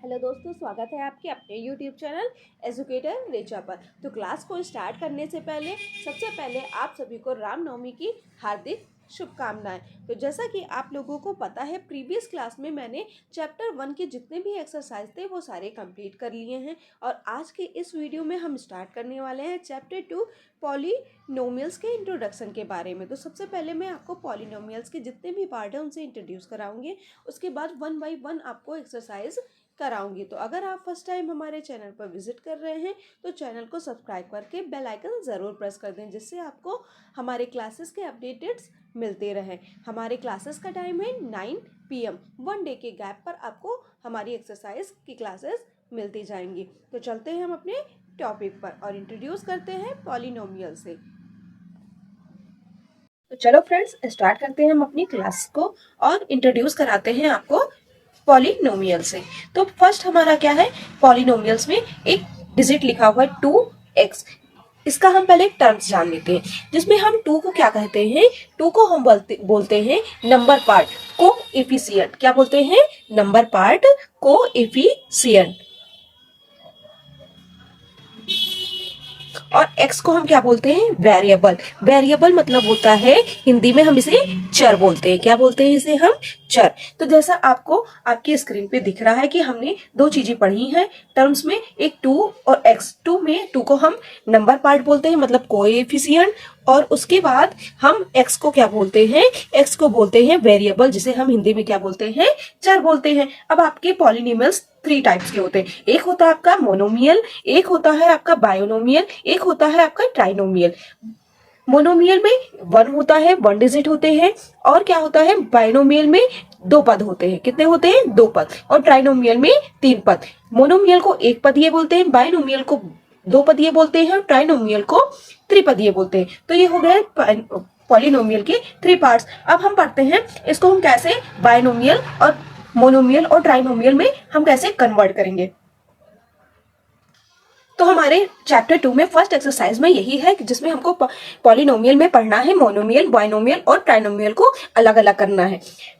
Hello दोस्तों, स्वागत है आपके अपने यूट्यूब चैनल एजुकेटर रेचा पर। तो क्लास को स्टार्ट करने से पहले सबसे पहले आप सभी को रामनवमी की हार्दिक शुभकामनाएं। तो जैसा कि आप लोगों को पता है, प्रीवियस क्लास में मैंने चैप्टर 1 के जितने भी एक्सरसाइज थे वो सारे कंप्लीट कर लिए हैं और आज के इस वीडियो में हम स्टार्ट करने वाले हैं चैप्टर 2 पॉलिनोमियल्स के इंट्रोडक्शन के बारे में। तो सबसे पहले मैं आपको पॉलिनोमियल्स के जितने भी पार्ट हैं उनसे इंट्रोड्यूस कराऊंगी, उसके बाद 1 बाय 1 आपको एक्सरसाइज कराऊंगी। तो अगर आप फर्स्ट टाइम हमारे चैनल पर विजिट कर रहे हैं तो चैनल को सब्सक्राइब करके बेल आइकन ज़रूर प्रेस कर दें, जिससे आपको हमारे क्लासेस के अपडेट्स मिलते रहें। हमारे क्लासेस का टाइम है 9 PM। 1 डे के गैप पर आपको हमारी एक्सरसाइज की क्लासेस मिलती जाएंगी। तो चलते हैं हम अपने टॉपिक पर और इंट्रोड्यूस करते हैं पॉलिनोमियल से। तो चलो फ्रेंड्स, स्टार्ट करते हैं हम अपनी क्लास को और इंट्रोड्यूस कराते हैं आपको पॉलिनोमियल से। तो फर्स्ट हमारा क्या है, पॉलिनोमियल्स में एक डिजिट लिखा हुआ है 2x। इसका हम पहले टर्म्स जान लेते हैं, जिसमें हम 2 को क्या कहते हैं, 2 को हम बोलते हैं नंबर पार्ट कोएफिशिएंट। क्या बोलते हैं? Number part coefficient. और x को हम क्या बोलते हैं? वेरिएबल। वेरिएबल मतलब होता है, हिंदी में हम इसे चर बोलते हैं। क्या बोलते हैं इसे हम? चर। तो जैसा आपको आपकी स्क्रीन पे दिख रहा है कि हमने दो चीजें पढ़ी हैं टर्म्स में, एक 2 और x। 2 में 2 को हम नंबर पार्ट बोलते हैं, मतलब कोएफिशिएंट, और उसके बाद हम x को क्या बोलते हैं? x को बोलते हैं वेरिएबल, जिसे हम हिंदी में क्या बोलते हैं? चर बोलते हैं। अब आपके पॉलिनोमियल्स 3 टाइप्स के होते हैं। एक होता है आपका मोनोमियल, एक होता है आपका बायोनोमियल, एक होता है आपका ट्राइनोमियल। मोनोमियल में 1 होता है, 1 डिजिट होते हैं। और क्या होता है? बाइनोमियल में 2 पद होते हैं। कितने होते हैं? 2 पद। और ट्राइनोमियल में 3 पद। मोनोमियल को 1 पदीय बोलते हैं, बाइनोमियल को 2 पदीय बोलते हैं, ट्राइनोमियल को त्रिपदीय बोलते हैं। तो ये हो गए पॉलिनोमियल के 3 पार्ट्स। अब हम पढ़ते हैं इसको हम कैसे बाइनोमियल और मोनोमियल और ट्राइनोमियल में हम कैसे कन्वर्ट करेंगे। तो हमारे चैप्टर 2 में फर्स्ट एक्सरसाइज में यही है कि जिसमें हमको पॉलिनोमियल में पढ़ना है मोनोमियल, बाइनोमियल और ट्राइनोमियल को अलग अलग करना है।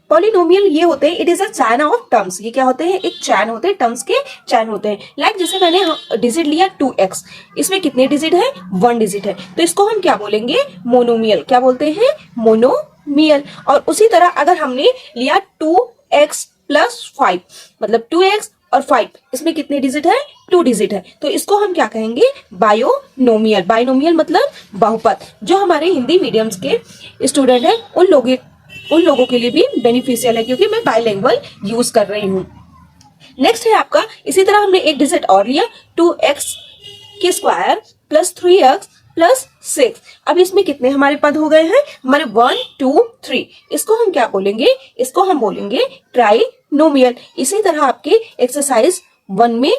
पॉलिनोमियल ये होते हैं, it is a chain of terms. ये क्या होते हैं? एक चैन होते हैं, टर्म्स के चैन होते हैं। लाइक जैसे मैंने डिजिट लिया 2x, इसमें कितने डिजिट है? 1 डिजिट है। तो इसको हम क्या बोलेंगे? मोनोमियल। क्या बोलते हैं? मोनोमियल। और उसी तरह अगर हमने लिया 2x + 5, मतलब 2x और 5, इसमें कितने डिजिट है? 2 डिजिट है। तो इसको हम क्या कहेंगे? बायोनोमियल। बायोनोमियल मतलब बहुपद। जो हमारे हिंदी मीडियम्स के स्टूडेंट हैं उन लोगों के लिए भी बेनिफिशियल है, क्योंकि मैं बाइलिंगुअल यूज कर रही हूँ। नेक्स्ट है आपका, इसी तरह हमने एक डिजिट और लिया 2x² + 3x + 6। अब इसमें कितने हमारे पद हो गए हैं? हमारे 1 2 3। इसको हम क्या बोलेंगे? इसको हम बोलेंगे ट्राइनोमियल। इसी तरह आपके एक्सरसाइज 1 में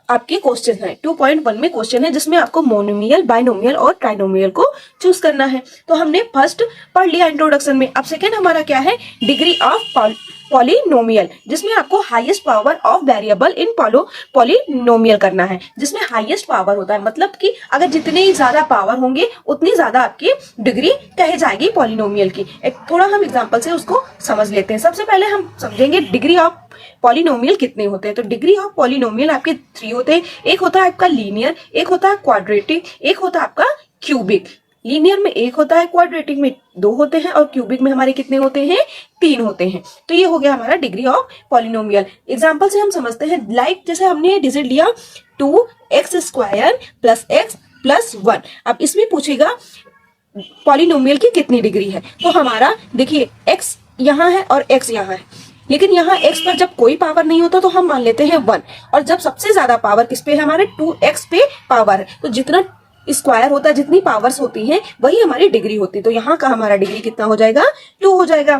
आपके क्वेश्चन है, 2.1 में क्वेश्चन है, जिसमें आपको मोनोमियल, बाइनोमियल और ट्राइनोमियल को चूज करना है। तो हमने फर्स्ट पढ़ लिया इंट्रोडक्शन में। अब सेकेंड हमारा क्या है? डिग्री ऑफ पॉलिनोमियल, जिसमें आपको highest power of variable in polynomial करना है, जिसमें हाईएस्ट पावर होता है, मतलब कि अगर जितनी ज्यादा पावर होंगे उतनी ज्यादा आपकी डिग्री कही जाएगी पॉलिनोमियल की। एक थोड़ा हम एग्जांपल से उसको समझ लेते हैं। सबसे पहले हम समझेंगे डिग्री ऑफ पॉलिनोमियल कितने होते हैं। तो डिग्री ऑफ पॉलिनोमियल आपके 3 होते हैं। एक होता है आपका लीनियर, एक होता है क्वाड्रेटिक, एक होता है आपका क्यूबिक। लीनियर में 1 होता है, क्वाड्रेटिक में 2 होते हैं और क्यूबिक में हमारे कितने होते हैं? 3 होते हैं। तो ये हो गया हमारा डिग्री ऑफ पॉलिनोमियल। एग्जांपल से हम समझते हैं, लाइक जैसे हमने डिजिट लिया 2x² + x + 1। अब इसमें पूछेगा पॉलिनोमियल की कितनी डिग्री है। तो हमारा देखिए x यहाँ है और x यहाँ है, लेकिन यहाँ x पर जब कोई पावर नहीं होता तो हम मान लेते हैं 1, और जब सबसे ज्यादा पावर किस पे है? हमारे 2x पे पावर है। तो जितना स्क्वायर होता है, जितनी पावर्स होती हैं, वही हमारी डिग्री होती है। तो यहाँ का हमारा डिग्री कितना हो जाएगा? 2 हो जाएगा।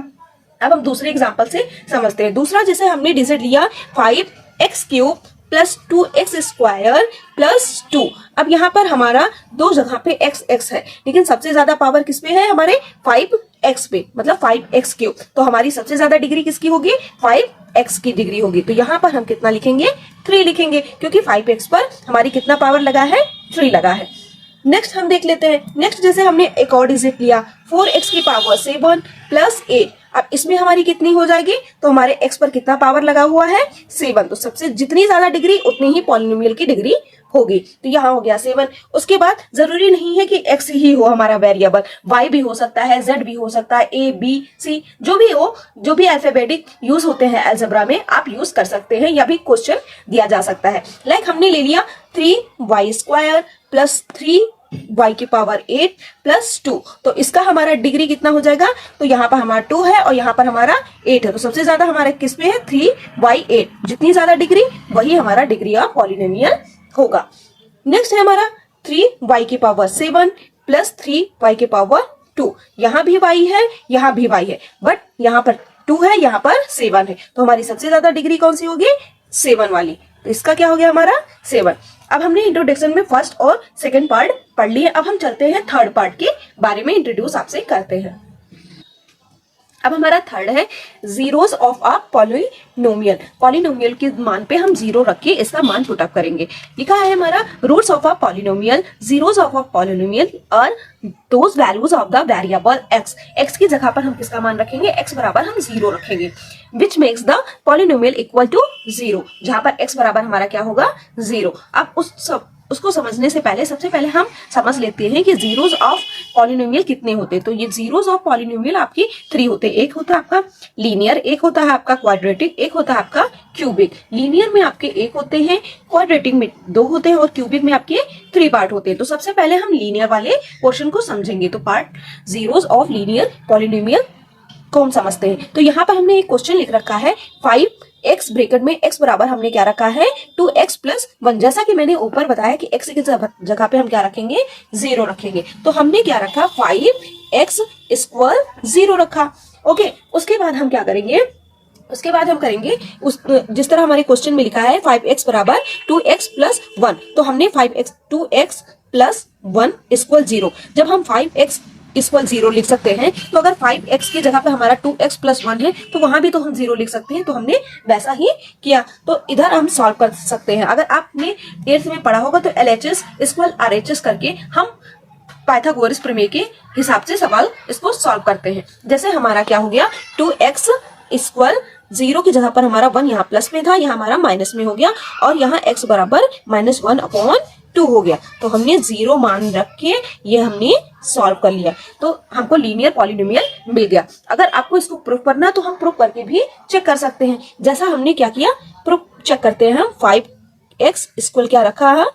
अब हम दूसरे एग्जांपल से समझते हैं। दूसरा जैसे हमने डिजिट लिया 5x³ + 2x² + 2। अब यहाँ पर हमारा 2 जगह पे x है, लेकिन सबसे ज्यादा पावर किस पे है? हमारे 5x पे, मतलब 5x³। तो हमारी सबसे ज्यादा डिग्री किसकी होगी? 5x की डिग्री होगी। तो यहाँ पर हम कितना लिखेंगे? 3 लिखेंगे, क्योंकि 5x पर हमारी कितना पावर लगा है? 3 लगा है। नेक्स्ट हम देख लेते हैं। नेक्स्ट जैसे हमने एक और डिजिट लिया 4x⁴ + 8। अब इसमें हमारी कितनी हो जाएगी, तो हमारे x पर कितना पावर लगा हुआ है 7, तो सबसे जितनी ज्यादा डिग्री उतनी ही पॉलिनोमियल की डिग्री होगी। तो यहाँ हो गया 7। उसके बाद जरूरी नहीं है कि x ही हो हमारा वेरिएबल, y भी हो सकता है, z भी हो सकता है, a b c जो भी हो, जो भी अल्फाबेटिक यूज होते हैं अलजेब्रा में आप यूज कर सकते हैं, या भी क्वेश्चन दिया जा सकता है। लाइक हमने ले लिया 3y² प्लस 3y की पावर 8 प्लस 2, तो इसका हमारा डिग्री कितना हो जाएगा, तो यहाँ पर हमारा 2 है और यहाँ पर हमारा 8 है, तो सबसे ज्यादा हमारा किस पे है 3y8, जितनी ज्यादा डिग्री वही हमारा डिग्री ऑफ पॉलिनोमियल होगा। नेक्स्ट है हमारा 3y की पावर 7 प्लस 3y की पावर 2, यहाँ भी y है यहाँ भी y है, बट यहाँ पर 2 है यहाँ पर 7 है, तो हमारी सबसे ज्यादा डिग्री कौन सी होगी 7 वाली, तो इसका क्या हो गया हमारा 7। अब हमने इंट्रोडक्शन में फर्स्ट और सेकंड पार्ट पढ़ लिए, अब हम चलते हैं थर्ड पार्ट के बारे में इंट्रोड्यूस आपसे करते हैं। अब हमारा थर्ड है zeros of a polynomial. Polynomial के मान पे हम जीरो रख के इसका मान पुट अप करेंगे। लिखा है हमारा roots of a polynomial, zeros of a polynomial और those values of the variable x। x की जगह पर हम किसका मान रखेंगे, x बराबर हम 0 रखेंगे, which makes the polynomial equal to 0, जहां पर x बराबर हमारा क्या होगा 0। अब उसको समझने से पहले सबसे पहले हम समझ लेते हैं कि जीरोस ऑफ पॉलिनोमियल कितने होते हैं। तो ये जीरोस ऑफ पॉलिनोमियल आपकी 3 होते हैं, एक होता है आपका लीनियर, एक होता है आपका क्वाड्रेटिक, एक होता है आपका क्यूबिक। लीनियर में आपके 1 होते हैं, क्वाड्रेटिक में 2 होते हैं और क्यूबिक में आपके 3 पार्ट होते हैं। तो सबसे पहले हम लीनियर वाले पोर्शन को समझेंगे। तो part zeros of linear polynomial को हम समझते हैं। तो यहाँ पर हमने एक क्वेश्चन लिख रखा है 5x ब्रैकेट में x बराबर हमने क्या रखा है 2x प्लस 1। जैसा कि मैंने ऊपर बताया कि x की जगह पे हम क्या रखेंगे 0 रखेंगे, तो हमने क्या रखा 5x इक्वल 0 रखा। ओके, उसके बाद हम क्या करेंगे, उसके बाद हम करेंगे उस जिस तरह हमारे क्वेश्चन में लिखा है 5x बराबर 2x प्लस 1, तो हमने 2x प्लस 1 इक्वल 0। जब हम 5x इक्वल 0 लिख सकते हैं, तो अगर 5x की जगह पे हमारा 2x प्लस 1 है तो वहां भी तो हम 0 लिख सकते हैं, तो हमने वैसा ही किया। तो इधर हम सॉल्व कर सकते हैं। अगर आपने 8th में पढ़ा होगा तो LHS इक्वल RHS करके हम पाइथागोरस प्रमेय के हिसाब से सवाल इसको सॉल्व करते हैं। जैसे हमारा क्या हो गया 2x इक्वल 0 की जगह पर हमारा 1 यहाँ प्लस में था, यहाँ हमारा माइनस में हो गया और यहाँ x बराबर -1/2 हो गया। तो हमने 0 मान रख के ये हमने सॉल्व कर लिया, तो हमको लीनियर पॉलिनोमियल मिल गया। अगर आपको इसको प्रूफ करना तो हम प्रूफ करके भी चेक कर सकते हैं। जैसा हमने क्या किया, प्रूफ चेक करते हैं हम। 5x इक्वल क्या रखा है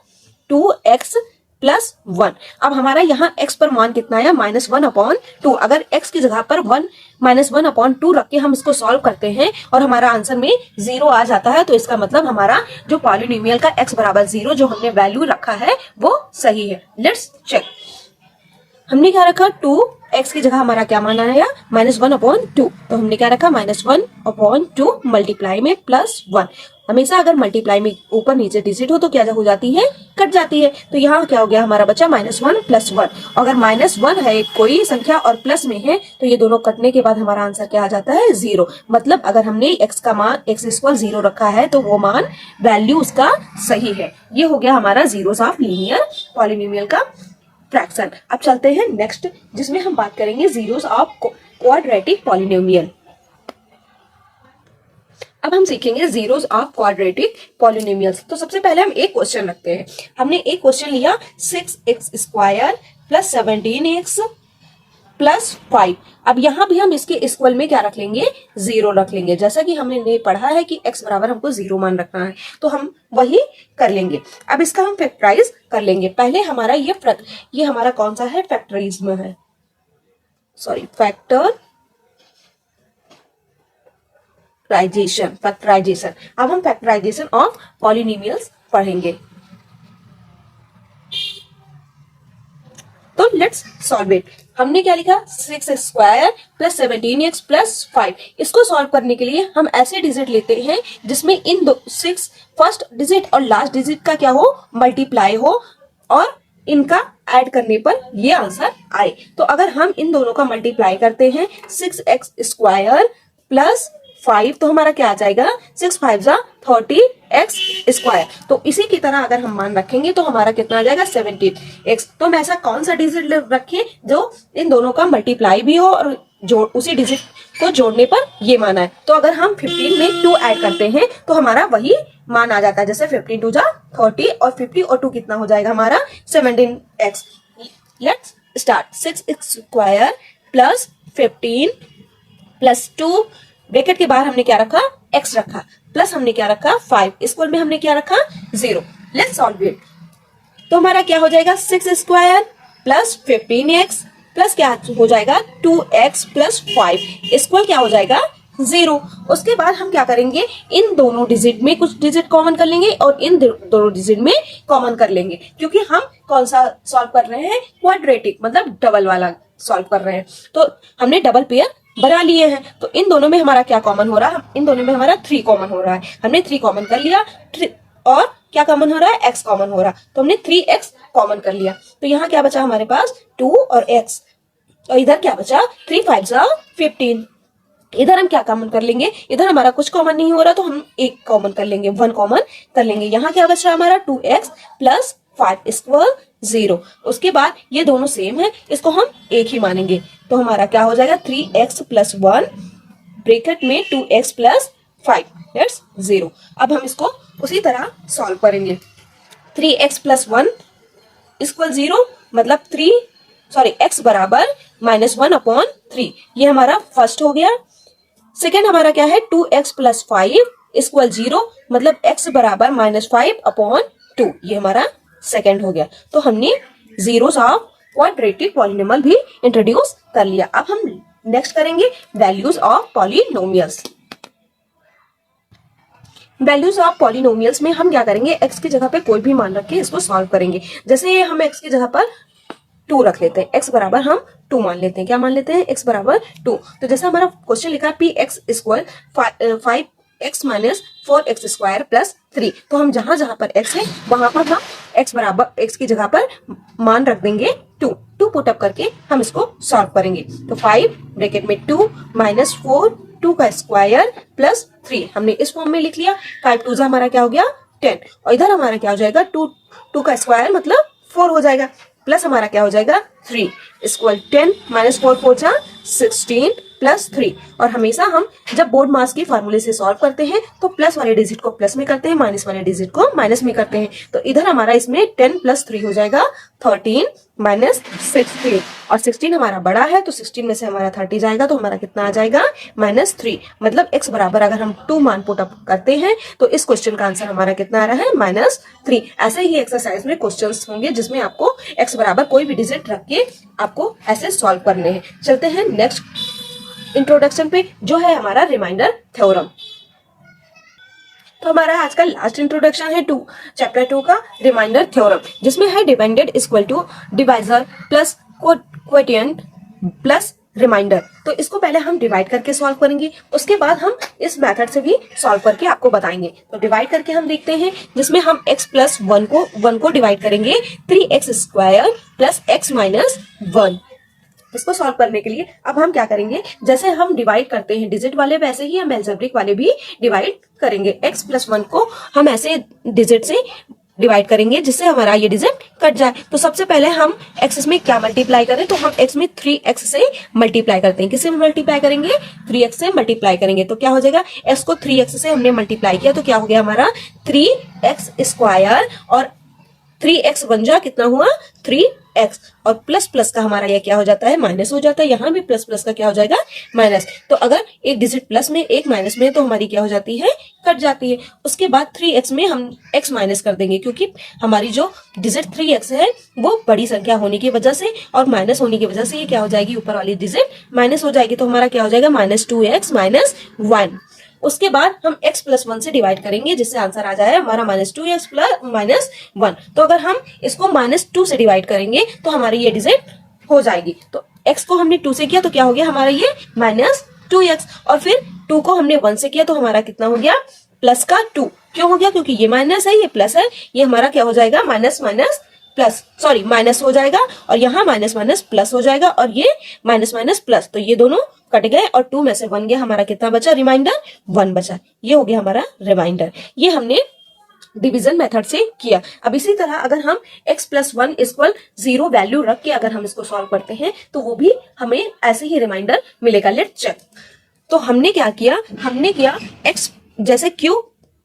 2x प्लस 1। अब हमारा यहाँ x पर मान कितना है -1/2। अगर x की जगह पर -1/2 रख के हम इसको सॉल्व करते हैं और हमारा आंसर में 0 आ जाता है, तो इसका मतलब हमारा जो पॉलिनोमियल का x बराबर 0 जो हमने वैल्यू रखा है वो सही है। Let's check. हमने क्या रखा 2x की जगह हमारा क्या मान आया -1/2, तो हमने क्या रखा -1/2 मल्टीप्लाई में +1। हमेशा अगर मल्टीप्लाई में ऊपर नीचे डिजिट हो तो क्या हो जाती है, कट जाती है। तो यहाँ क्या हो गया हमारा बचा -1 + 1। अगर -1 है कोई संख्या और प्लस में है तो ये दोनों कटने के बाद हमारा आंसर क्या आ जाता है 0। मतलब अगर हमने x का मान x इक्वल 0 रखा है तो वो मान वैल्यू उसका सही है। ये हो गया हमारा जीरोस ऑफ लीनियर पॉलिनोमियल का फ्रैक्शन। अब चलते हैं नेक्स्ट, जिसमें हम बात करेंगे जीरोस ऑफ क्वाड्रेटिक पॉलिनोमियल। अब हम सीखेंगे जीरोस ऑफ क्वाड्रेटिक पॉलिनोमियल्स। तो सबसे पहले हम एक क्वेश्चन रखते हैं। हमने एक क्वेश्चन लिया 6x² प्लस 17x प्लस 5। अब यहाँ भी हम इसके इक्वल में क्या रख लेंगे 0 रख लेंगे। जैसा कि हमने पढ़ा है कि x बराबर हमको 0 मान रखना है, तो हम वही कर लेंगे। अब इसका हम फैक्टराइज कर लेंगे। पहले हमारा ये हमारा कौन सा है फैक्टरिज्म है, सॉरी फैक्टराइजेशन। अब हम फैक्टराइजेशन ऑफ पॉलिनोमियल्स पढ़ेंगे। तो लेट्स सॉल्व इट। हमने क्या लिखा 6x² प्लस 17x प्लस 5। इसको सॉल्व करने के लिए हम ऐसे डिजिट लेते हैं जिसमें इन 6 फर्स्ट डिजिट और लास्ट डिजिट का क्या हो मल्टीप्लाई हो और इनका ऐड करने पर ये आंसर आए। तो अगर हम इन दोनों का मल्टीप्लाई करते हैं 6x² प्लस 5 तो हमारा क्या आ जाएगा 6 5 30x²। तो इसी की तरह अगर हम मान रखेंगे तो हमारा कितना आ जाएगा 17x। तो हम ऐसा कौन सा डिजिट रखें जो इन दोनों का मल्टीप्लाई भी हो और जो उसी डिजिट को जोड़ने पर ये मान है। तो अगर हम 15 में 2 ऐड करते हैं तो हमारा वही मान आ जाता है। जैसे 15 2 जा 30 और 50 और 2 कितना हो जाएगा हमारा 17x। Let's start. 6x square plus 15 plus 2 bracket के बाहर हमने क्या रखा x रखा, प्लस हमने क्या रखा 5, इक्वल में हमने क्या रखा 0। Let's solve it. तो हमारा क्या हो जाएगा 6 स्क्वायर प्लस 15x प्लस क्या हो जाएगा 2x प्लस 5 इक्वल क्या हो जाएगा 0। उसके बाद हम क्या करेंगे, इन दोनों डिजिट में कुछ डिजिट कॉमन कर लेंगे और इन दोनों डिजिट में कॉमन कर लेंगे, क्योंकि हम कौन सा सॉल्व कर रहे हैं क्वाड्रेटिक, मतलब डबल वाला सॉल्व कर रहे हैं। तो हमने डबल पेयर बना लिए हैं। तो इन दोनों में हमारा क्या कॉमन हो रहा है, इन दोनों में हमारा 3 कॉमन हो रहा है। हमने 3 कॉमन कर लिया और क्या कॉमन हो रहा है x कॉमन हो रहा है, तो हमने 3x कॉमन कर लिया। तो यहाँ क्या बचा हमारे पास 2 और x, और इधर क्या बचा 3 5 जा 15। इधर हम क्या कॉमन कर लेंगे, इधर हमारा कुछ कॉमन नहीं हो रहा तो हम एक कॉमन कर लेंगे, 1 कॉमन कर लेंगे। यहाँ क्या बच रहा है हमारा 2x प्लस 5 इक्वल 0। उसके बाद ये दोनों सेम है, इसको हम एक ही मानेंगे। तो हमारा क्या हो जाएगा 3x प्लस 1 ब्रैकेट में 2x प्लस 5 दैट्स 0। अब हम इसको उसी तरह सॉल्व करेंगे। 3x प्लस 1 इक्वल 0, मतलब x बराबर -1/3, ये हमारा फर्स्ट हो गया। सेकेंड हमारा क्या है 2x प्लस 5 इक्वल 0, मतलब x बराबर -5/2, ये हमारा सेकेंड हो गया। तो हमने जीरोस ऑफ क्वाड्रेटिक पॉलिनोमियल भी इंट्रोड्यूस कर लिया। अब हम नेक्स्ट करेंगे values of polynomials. Values of polynomials में हम क्या करेंगे, x की जगह पे कोई भी मान रख के इसको सॉल्व करेंगे। जैसे हम x की जगह पर 2 रख लेते हैं, x बराबर हम 2 मान लेते हैं। क्या मान लेते हैं, x बराबर 2। तो जैसा हमारा क्वेश्चन लिखा है px equal 5x minus 4x square plus 3, तो हम जहां जहां पर x है वहां पर हम x बराबर x की जगह पर मान रख देंगे 2 पुटअप करके हम इसको सॉल्व करेंगे। तो 5 ब्रैकेट में 2 माइनस 4 2 का स्क्वायर प्लस 3 हमने इस फॉर्म में लिख लिया। 5 2 हमारा क्या हो गया 10, और इधर हमारा क्या हो जाएगा 2 का स्क्वायर मतलब 4 हो जाएगा, प्लस हमारा क्या हो जाएगा 3 इक्वल 10 माइनस 4 4 जा 16 प्लस 3। और हमेशा हम जब बोर्ड मास की फार्मूले से सॉल्व करते हैं तो प्लस वाले डिजिट को प्लस में करते हैं, माइनस वाले डिजिट को माइनस में करते हैं। तो इधर हमारा इसमें 10 प्लस 3 हो जाएगा 13 माइनस 16, और 16 हमारा बड़ा है तो 16 में से हमारा 30 जाएगा, तो हमारा कितना आ जाएगा -3। मतलब x बराबर अगर हम 2 मान पुट अप करते हैं तो इस क्वेश्चन का आंसर हमारा कितना आ रहा है -3। ऐसे ही एक्सरसाइज में क्वेश्चंस होंगे जिसमें आपको x बराबर कोई भी डिजिट रख के आपको ऐसे सॉल्व करने हैं। चलते हैं नेक्स्ट इंट्रोडक्शन पे, जो है हमारा रिमाइंडर थ्योरम। तो हमारा आज का लास्ट इंट्रोडक्शन है चैप्टर 2 का रिमाइंडर थ्योरम, जिसमें है dependent equal to divisor plus quotient plus remainder. तो इसको पहले हम डिवाइड करके सॉल्व करेंगे, उसके बाद हम इस मेथड से भी सॉल्व करके आपको बताएंगे। तो डिवाइड करके हम देखते हैं, जिसमें हम x प्लस 1 को डिवाइड करेंगे 3x square plus x minus 1। इसको सॉल्व करने के लिए अब हम क्या करेंगे, जैसे हम डिवाइड करते हैं डिजिट वाले वैसे ही हम एल्जेब्रिक वाले भी डिवाइड करेंगे। x प्लस 1 को हम ऐसे डिजिट से डिवाइड करेंगे जिससे हमारा ये डिजिट कट जाए। तो सबसे पहले हम x में क्या मल्टीप्लाई करें, तो हम x में 3x से मल्टीप्लाई करते हैं। किससे मल्टीप्लाई करेंगे 3x से मल्टीप्लाई करेंगे। तो क्या हो जाएगा, x को 3x से हमने मल्टीप्लाई किया तो क्या हो गया हमारा 3x स्क्वायर, और 3x बन जा कितना हुआ 3x, और प्लस प्लस का हमारा ये क्या हो जाता है माइनस हो जाता है। यहाँ भी प्लस प्लस का क्या हो जाएगा माइनस। तो अगर एक डिजिट प्लस में एक माइनस में तो हमारी क्या हो जाती है कट जाती है। उसके बाद 3x में हम x माइनस कर देंगे, क्योंकि हमारी जो डिजिट 3x है वो बड़ी संख्या होने की वजह से और माइनस होने की वजह से ये क्या हो जाएगी, ऊपर वाली डिजिट माइनस हो जाएगी। तो हमारा क्या हो जाएगा -2x माइनस 1। उसके बाद हम x प्लस 1 से डिवाइड करेंगे, जिससे आंसर आ जाए हमारा -2x प्लस -1। तो अगर हम इसको -2 से डिवाइड करेंगे तो हमारी ये डिजिट हो जाएगी। तो x को हमने 2 से किया तो क्या हो गया हमारा ये -2x, और फिर 2 को हमने 1 से किया तो हमारा कितना हो गया प्लस का 2। क्यों हो गया, क्योंकि ये माइनस है ये प्लस है, ये हमारा क्या हो जाएगा माइनस हो जाएगा, और यहाँ माइनस माइनस प्लस हो जाएगा, और ये माइनस माइनस प्लस, तो ये दोनों कट गए और 2 में से 1 गया, हमारा कितना बचा रिमाइंडर 1 बचा। ये हो गया हमारा रिमाइंडर। ये हमने डिवीजन मेथड से किया। अब इसी तरह अगर हम x प्लस 1 इक्वल 0 वैल्यू रख के अगर हम इसको सॉल्व करते हैं तो वो भी हमें ऐसे ही रिमाइंडर मिलेगा। Let's check. तो हमने क्या किया, हमने किया x जैसे q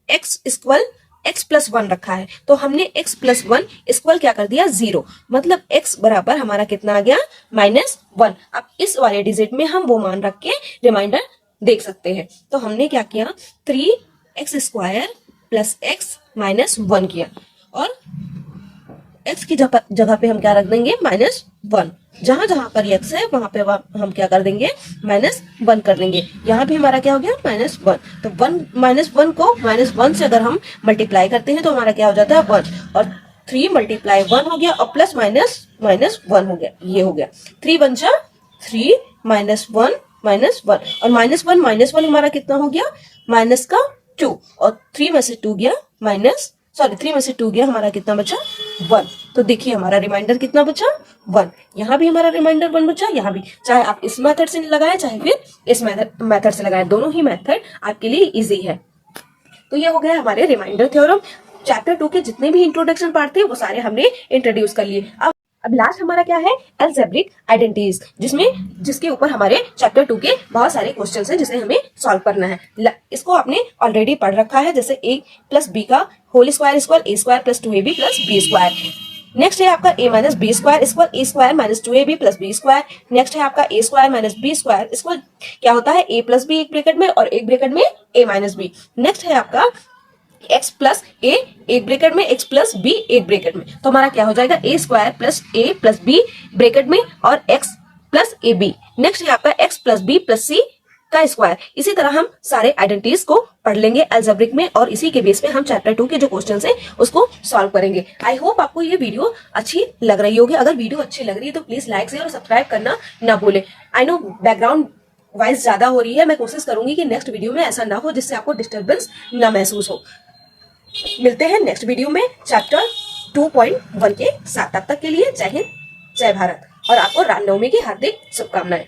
x equal x plus 1 रखा है, तो हमने x प्लस 1 इक्वल क्या कर दिया 0, मतलब x बराबर हमारा कितना आ गया -1। अब इस वाले डिजिट में हम वो मान रख के रिमाइंडर देख सकते हैं। तो हमने क्या किया 3x² प्लस x -1 किया, और x की जगह पे हम क्या रख देंगे -1। जहां जहां पर x है वहां पे हम क्या कर देंगे -1 कर देंगे। यहाँ भी हमारा क्या हो गया -1। तो 1 को -1 से अगर हम मल्टीप्लाई करते हैं तो हमारा क्या हो जाता है 1, और 3 मल्टीप्लाई 1 हो गया, और प्लस -1 हो गया, ये हो गया 3 1 जा 3 -1 -1, और -1 हमारा कितना हो गया -2, और 3 में से 2 गया 3 में से 2 गया, हमारा कितना बचा 1। तो देखिए हमारा रिमाइंडर कितना बचा 1। यहाँ भी हमारा रिमाइंडर 1 बचा, यहाँ भी, चाहे आप इस मेथड से लगाए चाहे फिर इस मेथड से लगाए, दोनों ही मेथड आपके लिए इजी है। तो ये हो गया हमारे रिमाइंडर थ्योरम। चैप्टर 2 के जितने भी इंट्रोडक्शन पार्ट थे वो सारे हमने इंट्रोड्यूस कर लिए। अब लास्ट हमारा क्या है, अलजेब्रिक आइडेंटिटीज, जिसके ऊपर हमारे चैप्टर 2 के बहुत सारे क्वेश्चंस हैं जिसे हमें सॉल्व करना है। इसको आपने ऑलरेडी पढ़ रखा है, जैसे a प्लस बी का whole square equal a² plus 2ab plus b²। Next है आपका a minus b square equal a² minus 2ab plus b²। Next है आपका a² माइनस b² इक्वल क्या होता है a प्लस बी एक ब्रैकेट में और एक ब्रैकेट में a माइनस बी। नेक्स्ट है आपका x प्लस a एक ब्रैकेट में, x प्लस b एक ब्रैकेट में, तो हमारा क्या हो जाएगा a² plus a plus b bracket में और x plus a b. Next है आपका x plus b plus c का स्क्वायर। इसी तरह हम सारे आइडेंटिटीज को पढ़ लेंगे अलजेब्रिक में, और इसी के बेस पे हम चैप्टर 2 के जो क्वेश्चंस हैं उसको सॉल्व करेंगे। आई होप आपको ये वीडियो अच्छी लग रही होगी। अगर वीडियो अच्छी लग रही है तो प्लीज लाइक शेयर और सब्सक्राइब करना ना भूलें। आई नो बैकग्राउंड वॉइस ज्यादा हो रही है, मैं कोशिश करूंगी कि नेक्स्ट वीडियो में ऐसा ना हो जिससे आपको डिस्टर्बेंस ना महसूस हो। मिलते हैं नेक्स्ट वीडियो में चैप्टर 2.1 के साथ। तब तक के लिए जय हिंद जय भारत, और आपको रामनवमी की हार्दिक शुभकामनाएं।